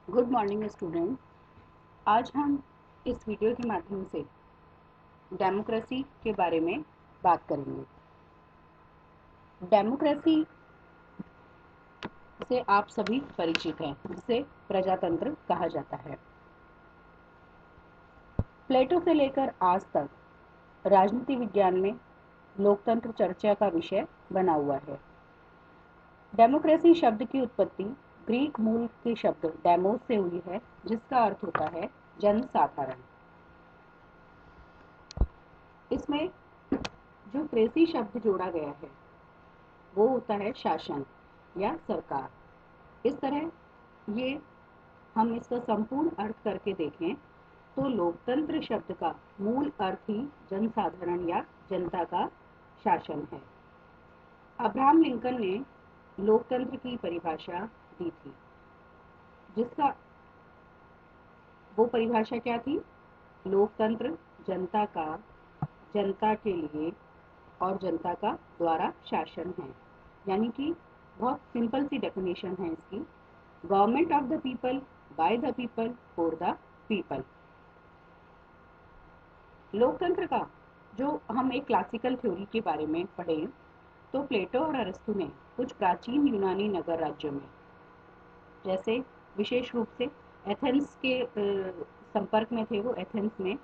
Good morning student. आज हम इस वीडियो के माध्यम से डेमोक्रेसी के बारे में बात करेंगे। डेमोक्रेसी से आप सभी परिचित हैं, जिसे प्रजातंत्र कहा जाता है। प्लेटो से लेकर आज तक राजनीति विज्ञान में लोकतंत्र चर्चा का विषय बना हुआ है। डेमोक्रेसी शब्द की उत्पत्ति ग्रीक मूल के शब्द डेमोस से हुई है, जिसका अर्थ होता है जनसाधारण। इसमें जो क्रेसी शब्द जोड़ा गया है वो होता है शासन या सरकार। इस तरह ये हम इसका संपूर्ण अर्थ करके देखें तो लोकतंत्र शब्द का मूल अर्थ ही जनसाधारण या जनता का शासन है। अब्राहम लिंकन ने लोकतंत्र की परिभाषा दी थी, जिसका वो परिभाषा क्या थी? लोकतंत्र जनता के लिए और जनता का द्वारा शासन है। यानी कि बहुत सिंपल सी डेफिनेशन है इसकी, government of the people, by the people, for the people. लोकतंत्र का जो हम एक क्लासिकल थ्योरी के बारे में पढ़ें तो प्लेटो और अरस्तु ने कुछ प्राचीन यूनानी नगर राज्यों में, जैसे विशेष रूप से एथेंस के संपर्क में थे, वो एथेंस में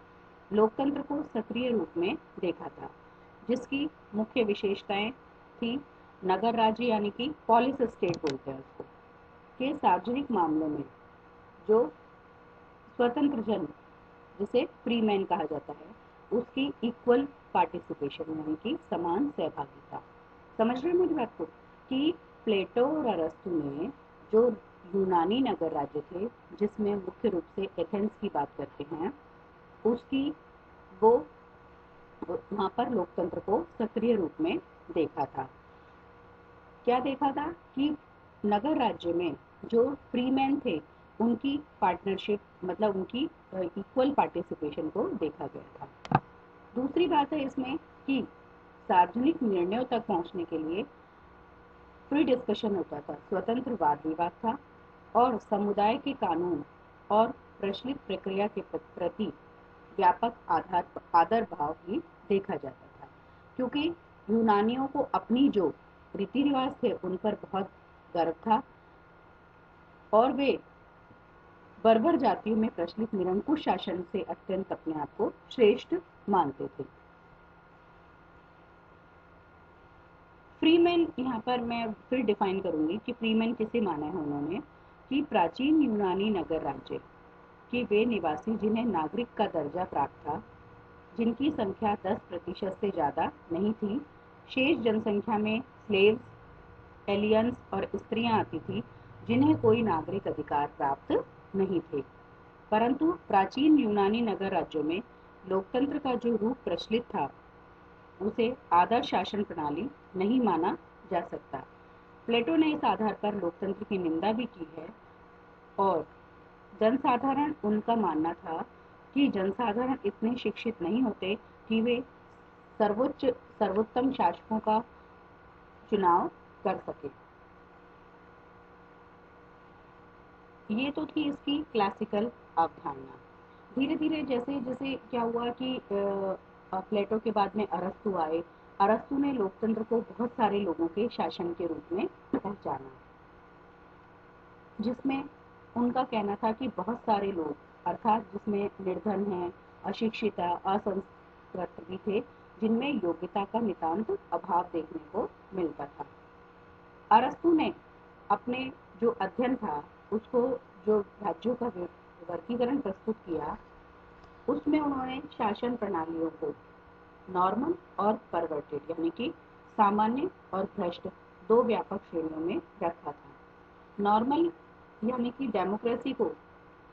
लोकतंत्र को सक्रिय रूप में देखा था, जिसकी मुख्य विशेषताएं थी नगर राज्य यानी कि पॉलिस स्टेट बोलते हैं उसको, के सार्वजनिक मामलों में जो स्वतंत्र जन, जिसे फ्री मैन कहा जाता है, उसकी इक्वल पार्टिसिपेशन यानी कि समान सहभागिता। समझ रहे हैं मेरी बात को कि प्लेटो और अरस्तु ने जो यूनानी नगर राज्य थे, जिसमें मुख्य रूप से एथेंस की बात करते हैं, उसकी वो वहां पर लोकतंत्र को सक्रिय रूप में देखा था। क्या देखा था कि नगर राज्य में जो फ्री मैन थे उनकी पार्टनरशिप, मतलब उनकी इक्वल पार्टिसिपेशन को देखा गया था। दूसरी बात है इसमें कि सार्वजनिक निर्णयों तक पहुंचने के लिए फ्री डिस्कशन होता था, स्वतंत्र वाद विवाद था, और समुदाय के कानून और प्रचलित प्रक्रिया के प्रति व्यापक आदर भाव भी देखा जाता था। क्योंकि यूनानियों को अपनी जो रीति रिवाज थे उन पर बहुत गर्व था और वे बर्बर जातियों में प्रचलित निरंकुश शासन से अत्यंत अपने आप को श्रेष्ठ मानते थे। फ्रीमैन, यहाँ पर मैं फिर डिफाइन करूंगी कि फ्रीमैन किसे माना है उन्होंने, कि प्राचीन यूनानी नगर राज्य के वे निवासी जिन्हें नागरिक का दर्जा प्राप्त था, जिनकी संख्या 10% से ज़्यादा नहीं थी। शेष जनसंख्या में स्लेव्स, एलियंस और स्त्रियां आती थी, जिन्हें कोई नागरिक अधिकार प्राप्त नहीं थे। परंतु प्राचीन यूनानी नगर राज्यों में लोकतंत्र का जो रूप प्रचलित था उसे आदर्श शासन प्रणाली नहीं माना जा सकता। प्लेटो ने इस आधार पर लोकतंत्र की निंदा भी की है, और जनसाधारण, उनका मानना था कि जनसाधारण इतने शिक्षित नहीं होते कि वे सर्वोत्तम शासकों का चुनाव कर सके। ये तो थी इसकी क्लासिकल अवधारणा। धीरे धीरे जैसे जैसे क्या हुआ कि प्लेटो के बाद में अरस्तु आए। अरस्तु ने लोकतंत्र को बहुत सारे लोगों के शासन के रूप में पहचाना, जिसमें उनका कहना था कि बहुत सारे लोग, अर्थात जिसमें निर्धन हैं, अशिक्षित, असंस्कृत भी थे, जिनमें योग्यता का नितांत अभाव देखने को मिलता था। अरस्तु ने अपने जो अध्ययन था उसको, जो राज्यों का वर्गीकरण प्रस्तुत किया, उसमें उन्होंने शासन प्रणालियों को नॉर्मल और परवर्टेड यानी कि सामान्य और भ्रष्ट दो व्यापक श्रेणियों में रखा था। नॉर्मल यानी कि डेमोक्रेसी को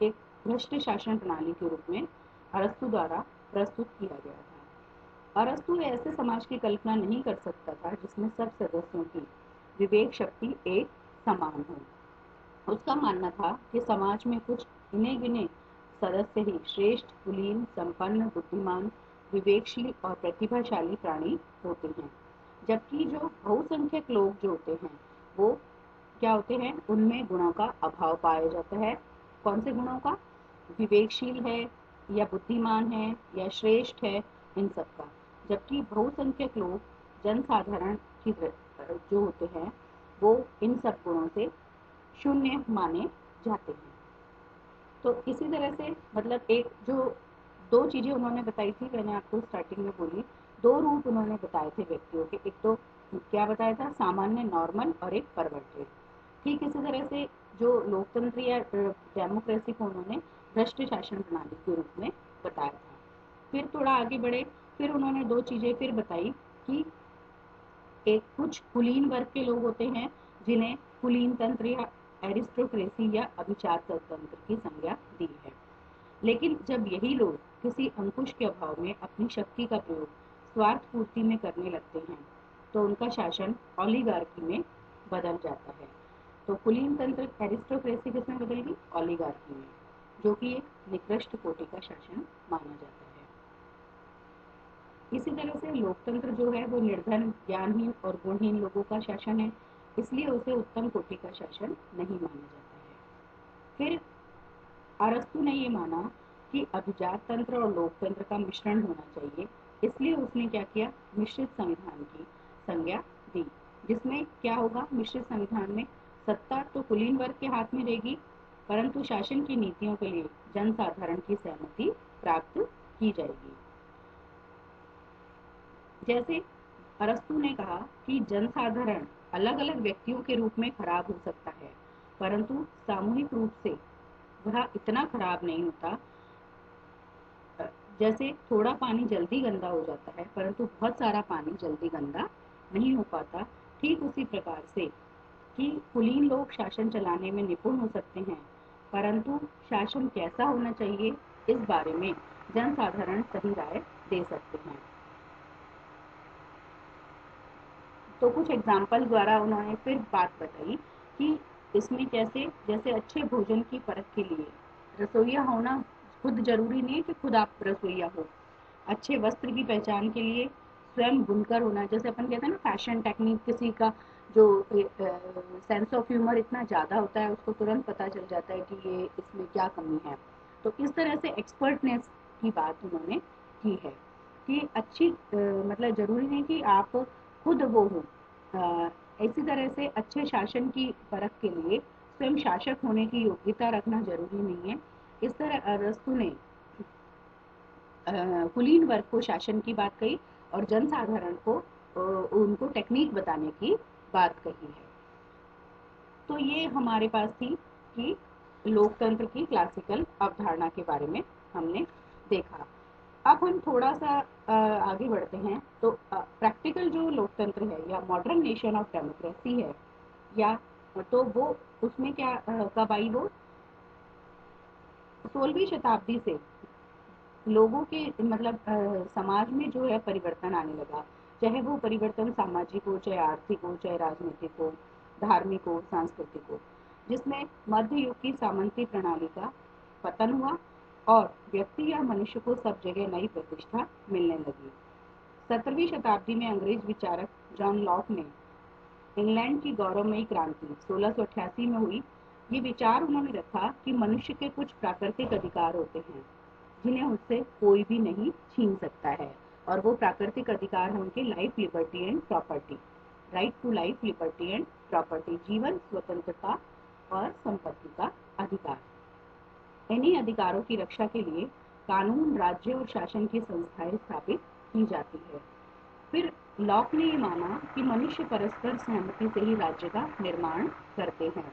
एक भ्रष्ट शासन प्रणाली के रूप में अरस्तु द्वारा प्रस्तुत किया गया था। अरस्तु ऐसे समाज की कल्पना नहीं कर सकता था जिसमें सब सदस्यों की विवेक शक्ति एक समान हो। उसका मानना था कि समाज में कुछ गिने गिने सदस्य ही श्रेष्ठ, कुलीन, संपन्न, बुद्धिमान, विवेकशील और प्रतिभाशाली प्राणी होते हैं, जबकि जो बहुसंख्यक लोग जो होते हैं वो क्या होते हैं, उनमें गुणों का अभाव पाया जाता है कौन से गुणों का? विवेकशील है या बुद्धिमान है या श्रेष्ठ है, इन सब का। जबकि बहुसंख्यक लोग, जनसाधारण की जो होते हैं, वो इन सब गुणों से शून्य माने जाते हैं। तो इसी तरह से मतलब एक जो दो चीज़ें उन्होंने बताई थी, मैंने आपको स्टार्टिंग में बोली, दो रूप उन्होंने बताए थे व्यक्तियों के। एक तो क्या बताया था? सामान्य, नॉर्मल, और एक परवर्टेड। ठीक इसी तरह से जो लोकतंत्र या डेमोक्रेसी को उन्होंने भ्रष्ट शासन प्रणाली के रूप में बताया था। फिर थोड़ा आगे बढ़े, फिर उन्होंने दो चीज़ें फिर बताई कि एक कुछ कुलीन वर्ग के लोग होते हैं जिन्हें कुलीन तंत्र या एरिस्टोक्रेसी या अभिजात तंत्र की संज्ञा दी है। लेकिन जब यही लोग किसी अंकुश के अभाव में अपनी शक्ति का प्रयोग स्वार्थ पूर्ति में करने लगते हैं तो उनका शासन ओलिगार्की में बदल जाता है। तो कुलीन तंत्र एरिस्टोक्रेसी किसमें बदल गई? ओलिगार्की में, जो कि एक निकृष्ट कोटि का शासन माना जाता है। इसी तरह से लोकतंत्र जो है वो निर्धन, ज्ञानहीन और गुणहीन लोगों का शासन है, इसलिए उसे उत्तम कोटि का शासन नहीं माना जाता है। फिर अरस्तु ने ये माना कि अभिजात तंत्र और लोकतंत्र का मिश्रण होना चाहिए, इसलिए उसने क्या किया? मिश्रित संविधान की संज्ञा दी, जिसमें क्या होगा? मिश्रित संविधान में सत्ता तो कुलीन वर्ग के हाथ में रहेगी, परंतु शासन की नीतियों के लिए जनसाधारण की सहमति प्राप्त की जाएगी। जैसे अरस्तु ने कहा कि जनसाधारण अलग अलग व्यक्तियों के रूप में खराब हो सकता है, परंतु सामूहिक रूप से वह इतना खराब नहीं होता। जैसे थोड़ा पानी जल्दी गंदा हो जाता है, परंतु बहुत सारा पानी जल्दी गंदा नहीं हो पाता। ठीक उसी प्रकार से कि कुलीन लोग शासन चलाने में निपुण हो सकते हैं, परंतु शासन कैसा होना चाहिए इस बारे में जनसाधारण सही राय दे सकते हैं। तो कुछ एग्जाम्पल द्वारा उन्होंने फिर बात बताई कि इसमें कैसे, जैसे अच्छे भोजन की परख के लिए रसोइया होना खुद जरूरी नहीं कि खुद आप रसोइया हो। अच्छे वस्त्र की पहचान के लिए स्वयं बुनकर होना, जैसे अपन कहते हैं ना फैशन टेक्निक, किसी का जो सेंस ऑफ ह्यूमर इतना ज़्यादा होता है उसको तुरंत पता चल जाता है कि ये इसमें क्या कमी है। तो इस तरह से एक्सपर्टनेस की बात उन्होंने की है कि अच्छी मतलब ज़रूरी नहीं कि आप खुद वो हो। इसी तरह से अच्छे शासन की परख के लिए स्वयं शासक होने की योग्यता रखना जरूरी नहीं है। इस तरह अरस्तु ने कुलीन वर्ग को शासन की बात कही और जनसाधारण को उनको टेक्निक बताने की बात कही है। तो ये हमारे पास थी कि लोकतंत्र की क्लासिकल अवधारणा के बारे में हमने देखा। अब हम थोड़ा सा आगे बढ़ते हैं। तो प्रैक्टिकल जो लोकतंत्र है या मॉडर्न नेशन ऑफ डेमोक्रेसी है, या तो वो उसमें क्या कब आई? वो 16वीं शताब्दी से लोगों के मतलब समाज में जो है परिवर्तन आने लगा। चाहे वो परिवर्तन सामाजिक हो, चाहे आर्थिक हो, चाहे राजनीतिक हो, धार्मिक हो, सांस्कृतिक हो, जिसमें मध्य युग की सामंती प्रणाली का पतन हुआ और व्यक्ति या मनुष्य को सब जगह नई प्रतिष्ठा मिलने लगी। 17वीं शताब्दी में अंग्रेज विचारक जॉन लॉक ने इंग्लैंड की गौरवमयी क्रांति 1688 में हुई। ये विचार उन्होंने रखा कि मनुष्य के कुछ प्राकृतिक अधिकार होते हैं जिन्हें उससे कोई भी नहीं छीन सकता है, और वो प्राकृतिक अधिकार हैं उनके life, liberty and property. Right to life, liberty and property, जीवन, स्वतंत्रता और संपत्ति का अधिकार। इन्हीं अधिकारों की रक्षा के लिए कानून, राज्य और शासन की संस्थाएं स्थापित की जाती है। फिर लॉक ने ये माना कि मनुष्य परस्पर सहमति से ही राज्य का निर्माण करते हैं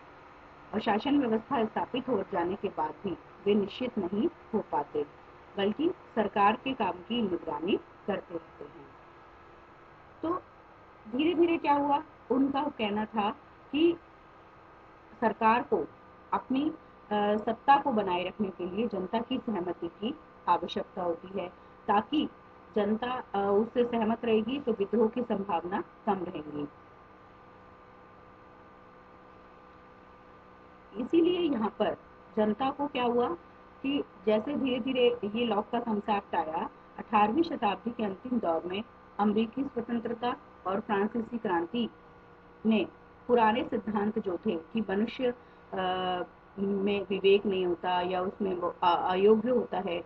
और शासन व्यवस्था स्थापित हो जाने के बाद भी वे निश्चित नहीं हो पाते, बल्कि सरकार के काम की निगरानी करते रहते हैं। तो धीरे धीरे क्या हुआ? उनका कहना था कि सरकार को अपनी सत्ता को बनाए रखने के लिए जनता की सहमति की आवश्यकता होती है, ताकि जनता उससे सहमत रहेगी तो विद्रोह की संभावना कम रहेगी। इसीलिए यहाँ पर जनता को क्या हुआ कि जैसे धीरे धीरे ये लॉक का कंसेप्ट आया, 18वीं शताब्दी के अंतिम दौर में अमेरिकी स्वतंत्रता और फ्रांसीसी क्रांति ने पुराने सिद्धांत जो थे कि मनुष्य में विवेक नहीं होता या उसमें वो अयोग्य होता है,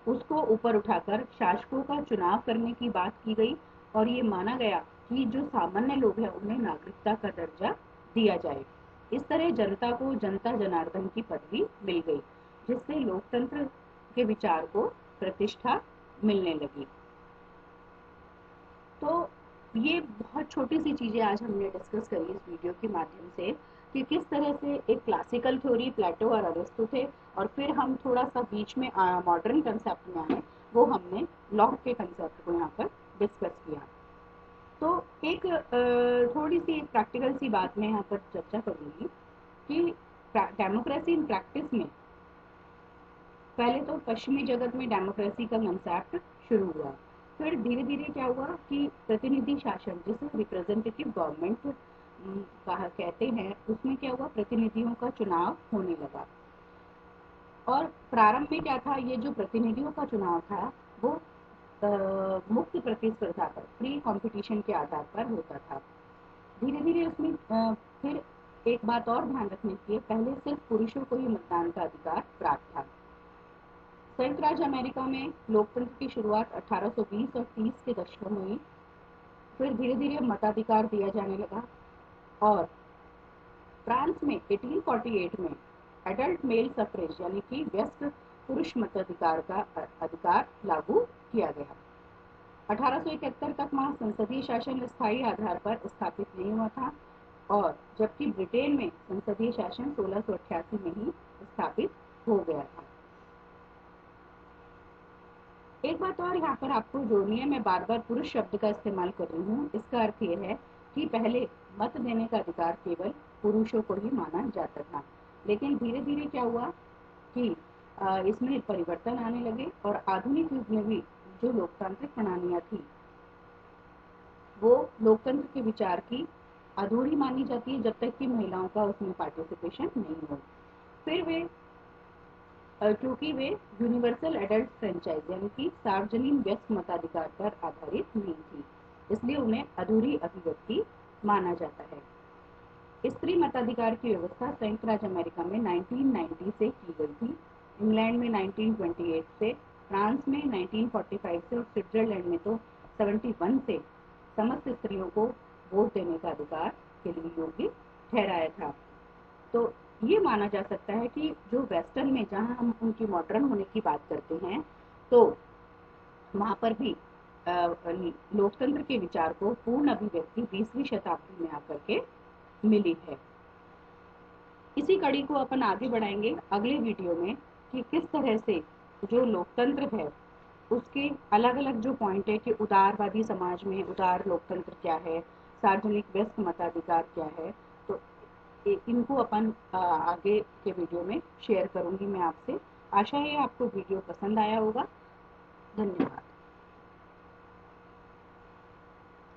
उसको ऊपर उठाकर शासकों का चुनाव करने की बात की गई और ये माना गया कि जो सामान्य लोग हैं उन्हें नागरिकता का दर्जा दिया जाए। इस तरह जनता को जनता जनार्दन की पदवी मिल गई, जिससे लोकतंत्र के विचार को प्रतिष्ठा मिलने लगी। तो ये बहुत छोटी सी चीज़ें आज हमने डिस्कस करी इस वीडियो के माध्यम से कि किस तरह से एक क्लासिकल थ्योरी प्लेटो और अरिस्टो थे और फिर हम थोड़ा सा बीच में मॉडर्न कंसेप्ट में आए, वो हमने लॉक के कंसेप्ट को यहाँ पर डिस्कस किया। तो एक थोड़ी सी एक प्रैक्टिकल सी बात मैं यहाँ पर चर्चा करूँगी कि डेमोक्रेसी इन प्रैक्टिस में पहले तो पश्चिमी जगत में डेमोक्रेसी का कंसेप्ट शुरू हुआ, फिर धीरे धीरे क्या हुआ कि प्रतिनिधि शासन जिसे रिप्रेजेंटेटिव गवर्नमेंट कहा कहते हैं, उसमें क्या हुआ, प्रतिनिधियों का चुनाव होने लगा। और प्रारंभ में क्या था, ये जो प्रतिनिधियों का चुनाव था वो मुक्त प्रतिस्पर्धा पर, फ्री कंपटीशन के आधार पर होता था। धीरे धीरे उसमें फिर एक बात और ध्यान रखने की है, पहले सिर्फ पुरुषों को ही मतदान का अधिकार प्राप्त था। संयुक्त राज्य अमेरिका में लोकतंत्र की शुरुआत 1820 और 30 के दशकों में हुई, फिर धीरे धीरे मताधिकार दिया जाने लगा और फ्रांस में 1848 में एडल्ट मेल सफ्रेज यानी कि व्यस्क पुरुष मताधिकार का अधिकार लागू किया गया। 1871 तक वहाँ संसदीय शासन स्थायी आधार पर स्थापित नहीं हुआ था और जबकि ब्रिटेन में संसदीय शासन 1688 में ही स्थापित हो गया था। एक बात और यहाँ पर आपको जोड़नी है, मैं बार बार पुरुष शब्द का इस्तेमाल कर रही हूँ, इसका अर्थ ये है कि पहले मत देने का अधिकार केवल पुरुषों को ही माना जाता था, लेकिन धीरे धीरे क्या हुआ कि इसमें परिवर्तन आने लगे और आधुनिक युग में भी जो लोकतांत्रिक प्रणालियाँ थी वो लोकतंत्र के विचार की अधूरी मानी जाती है जब तक कि महिलाओं का उसमें पार्टिसिपेशन नहीं हो। फिर वे क्योंकि वे यूनिवर्सल एडल्ट फ्रेंचाइज यानी कि सार्वजनिक व्यस्क मताधिकार पर आधारित नहीं थी, इसलिए उन्हें अधूरी अभिव्यक्ति माना जाता है। स्त्री मताधिकार की व्यवस्था संयुक्त राज्य अमेरिका में 1990 से की गई थी, इंग्लैंड में 1928 से, फ्रांस में 1945 से और स्विट्जरलैंड में तो 71 से समस्त स्त्रियों को वोट देने का अधिकार के लिए योग्य ठहराया था। तो ये माना जा सकता है कि जो वेस्टर्न में जहाँ हम उनकी मॉडर्न होने की बात करते हैं, तो वहाँ पर भी लोकतंत्र के विचार को पूर्ण अभिव्यक्ति 20वीं शताब्दी में आकर के मिली है। इसी कड़ी को अपन आगे बढ़ाएंगे अगले वीडियो में कि किस तरह से जो लोकतंत्र है उसके अलग अलग जो पॉइंट है कि उदारवादी समाज में उदार लोकतंत्र क्या है, सार्वजनिक व्यस्क मताधिकार क्या है, तो इनको अपन आगे के वीडियो में शेयर करूंगी मैं आपसे। आशा है आपको वीडियो पसंद आया होगा। धन्यवाद।